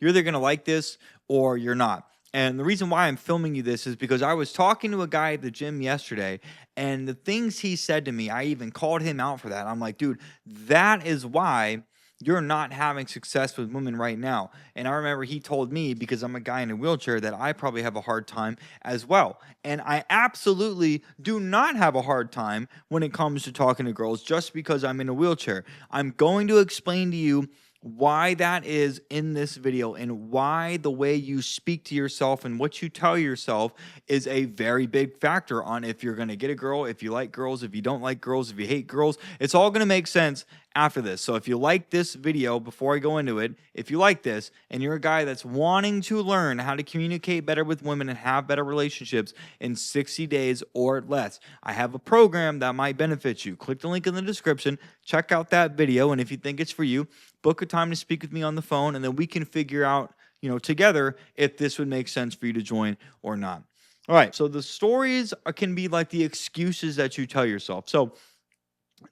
You're either going to like this or you're not. And the reason why I'm filming you this is because I was talking to a guy at the gym yesterday, and the things he said to me, I even called him out for that. I'm like, dude, that is why you're not having success with women right now. And I remember he told me, because I'm a guy in a wheelchair, that I probably have a hard time as well. And I absolutely do not have a hard time when it comes to talking to girls just because I'm in a wheelchair. I'm going to explain to you why that is in this video, and why the way you speak to yourself and what you tell yourself is a very big factor on if you're going to get a girl, if you like girls, if you don't like girls, if you hate girls. It's all going to make sense after this. So if you like this video, before I go into it, if you like this and you're a guy that's wanting to learn how to communicate better with women and have better relationships in 60 days or less, I have a program that might benefit you. Click the link in the description, check out that video, and if you think it's for you, book a time to speak with me on the phone, and then we can figure out, together, if this would make sense for you to join or not. All right, so the stories can be like the excuses that you tell yourself. So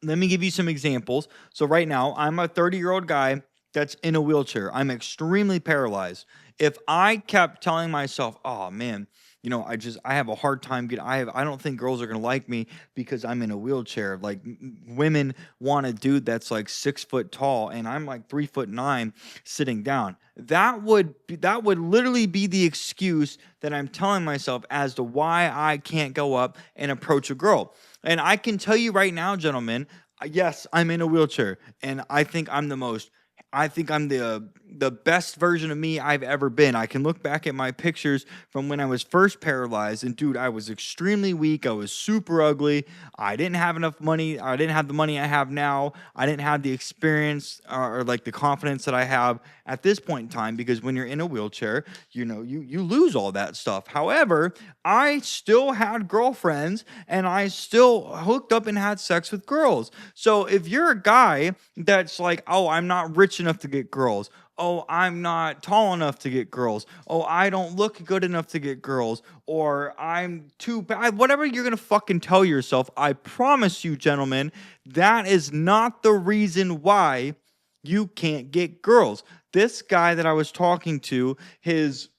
let me give you some examples. So right now, I'm a 30-year-old guy that's in a wheelchair. I'm extremely paralyzed. If I kept telling myself, "Oh man, I have a hard time I don't think girls are going to like me because I'm in a wheelchair." Like women want a dude that's like 6 foot tall and I'm like 3'9" sitting down. That would literally be the excuse that I'm telling myself as to why I can't go up and approach a girl. And I can tell you right now, gentlemen, yes, I'm in a wheelchair, and I think I'm the best version of me I've ever been. I can look back at my pictures from when I was first paralyzed, and dude, I was extremely weak. I was super ugly. I didn't have enough money. I didn't have the money I have now. I didn't have the experience or like the confidence that I have at this point in time, because when you're in a wheelchair, you lose all that stuff. However, I still had girlfriends and I still hooked up and had sex with girls. So if you're a guy that's like, "Oh, I'm not rich enough to get girls. Oh, I'm not tall enough to get girls. Oh, I don't look good enough to get girls. Or I'm too bad," whatever you're going to fucking tell yourself, I promise you, gentlemen, that is not the reason why you can't get girls. This guy that I was talking to, his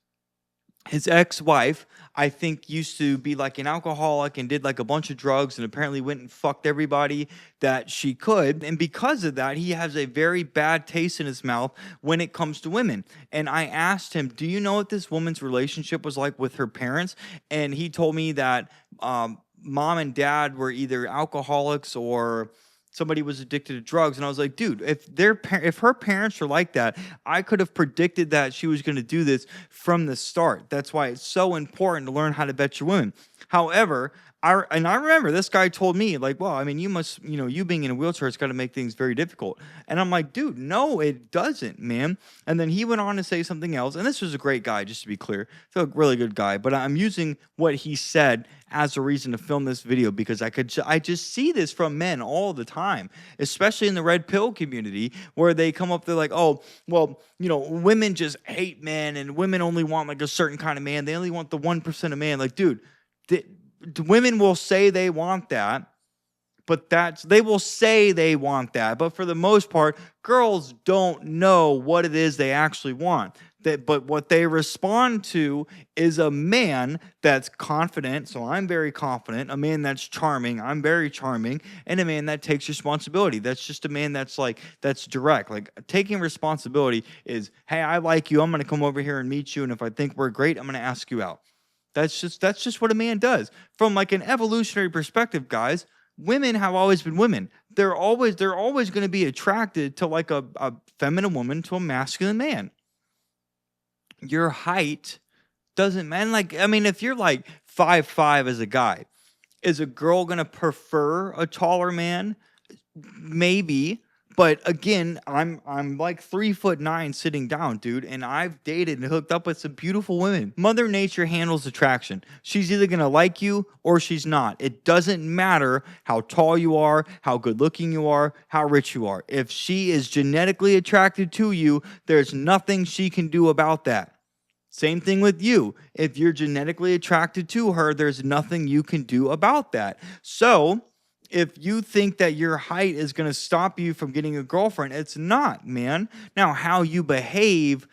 ex-wife, I think, used to be like an alcoholic and did like a bunch of drugs and apparently went and fucked everybody that she could. And because of that, he has a very bad taste in his mouth when it comes to women. And I asked him, "Do you know what this woman's relationship was like with her parents?" And he told me that mom and dad were either alcoholics or somebody was addicted to drugs. And I was like, dude, if her parents are like that, I could have predicted that she was going to do this from the start. That's why it's so important to learn how to vet your women. However, I remember this guy told me, like, "Well, I mean, you being in a wheelchair, it's got to make things very difficult." And I'm like, dude, no, it doesn't, man. And then he went on to say something else. And this was a great guy, just to be clear. He's a really good guy. But I'm using what he said as a reason to film this video, because I just see this from men all the time, especially in the red pill community, where they come up, they're like, "Oh, well, women just hate men, and women only want like a certain kind of man. They only want the 1% of man." Like, dude, women will say they want that, but they will say they want that. But for the most part, girls don't know what it is they actually want. But what they respond to is a man that's confident. So I'm very confident. A man that's charming. I'm very charming. And a man that takes responsibility. That's just a man that's direct. Like, taking responsibility is, "Hey, I like you. I'm going to come over here and meet you. And if I think we're great, I'm going to ask you out." That's just what a man does. From like an evolutionary perspective, guys, women have always been women. They're always going to be attracted to like a feminine woman to a masculine man. Your height doesn't matter. Like, I mean, if you're like 5'5" as a guy, is a girl gonna prefer a taller man? Maybe. But again, I'm like 3'9" sitting down, dude, and I've dated and hooked up with some beautiful women. Mother Nature handles attraction. She's either gonna like you or she's not. It doesn't matter how tall you are, how good looking you are, how rich you are. If she is genetically attracted to you, there's nothing she can do about that. Same thing with you. If you're genetically attracted to her, there's nothing you can do about that. So if you think that your height is going to stop you from getting a girlfriend, it's not, man. Now, how you behave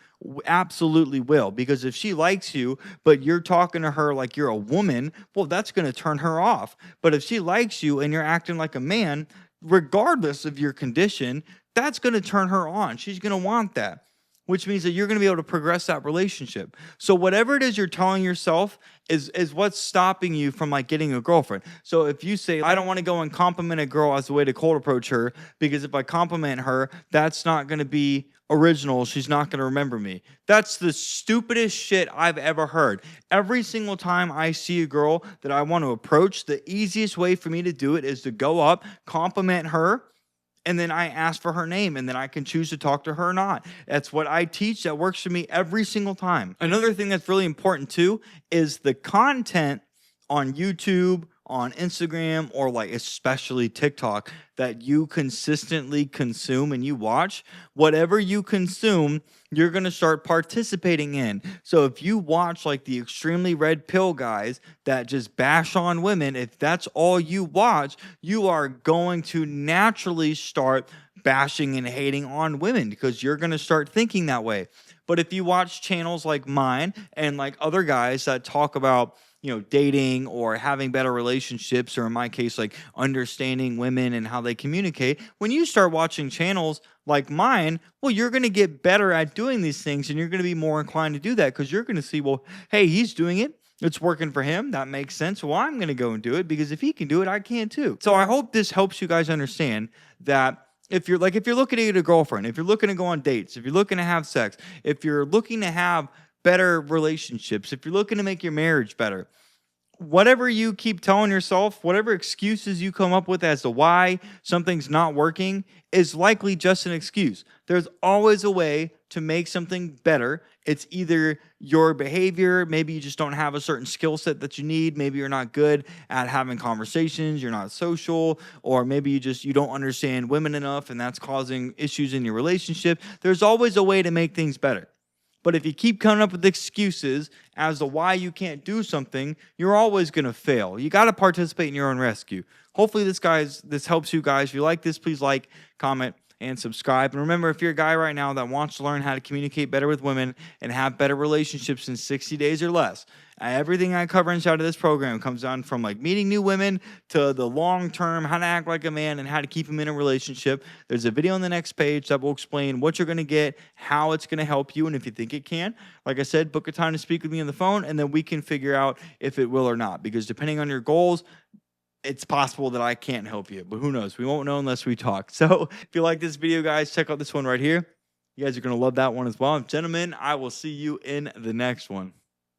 Absolutely will. Because if she likes you, but you're talking to her like you're a woman, well, that's going to turn her off. But if she likes you and you're acting like a man, regardless of your condition, that's going to turn her on. She's going to want that, which means that you're going to be able to progress that relationship. So whatever it is you're telling yourself is what's stopping you from like getting a girlfriend. So if you say, I don't want to go and compliment a girl as a way to cold approach her, because if I compliment her, that's not going to be original. She's not going to remember me. That's the stupidest shit I've ever heard. Every single time I see a girl that I want to approach, the easiest way for me to do it is to go up, compliment her, and then I ask for her name, and then I can choose to talk to her or not. That's what I teach. That works for me every single time. Another thing that's really important too is the content on YouTube, on Instagram, or like especially TikTok that you consistently consume and you watch. Whatever you consume, you're going to start participating in. So if you watch like the extremely red pill guys that just bash on women, if that's all you watch, you are going to naturally start bashing and hating on women because you're going to start thinking that way. But if you watch channels like mine and like other guys that talk about, you know, dating or having better relationships, or in my case, like understanding women and how they communicate, when you start watching channels like mine, well, you're going to get better at doing these things, and you're going to be more inclined to do that because you're going to see, well, hey, he's doing it. It's working for him. That makes sense. Well, I'm going to go and do it because if he can do it, I can too. So I hope this helps you guys understand that if you're looking to get a girlfriend, if you're looking to go on dates, if you're looking to have sex, if you're looking to have better relationships, if you're looking to make your marriage better, whatever you keep telling yourself, whatever excuses you come up with as to why something's not working is likely just an excuse. There's always a way to make something better. It's either your behavior, maybe you just don't have a certain skill set that you need, maybe you're not good at having conversations, you're not social, or maybe you don't understand women enough and that's causing issues in your relationship. There's always a way to make things better. But if you keep coming up with excuses as to why you can't do something, you're always going to fail. You got to participate in your own rescue. Hopefully this helps you guys. If you like this, please like, comment, and subscribe. And remember, if you're a guy right now that wants to learn how to communicate better with women and have better relationships in 60 days or less, everything I cover inside of this program comes down from like meeting new women to the long term, how to act like a man and how to keep them in a relationship. There's a video on the next page that will explain what you're going to get, how it's going to help you, and if you think it can, like I said, book a time to speak with me on the phone, and then we can figure out if it will or not. Because depending on your goals, it's possible that I can't help you, but who knows? We won't know unless we talk. So if you like this video, guys, check out this one right here. You guys are going to love that one as well. Gentlemen, I will see you in the next one.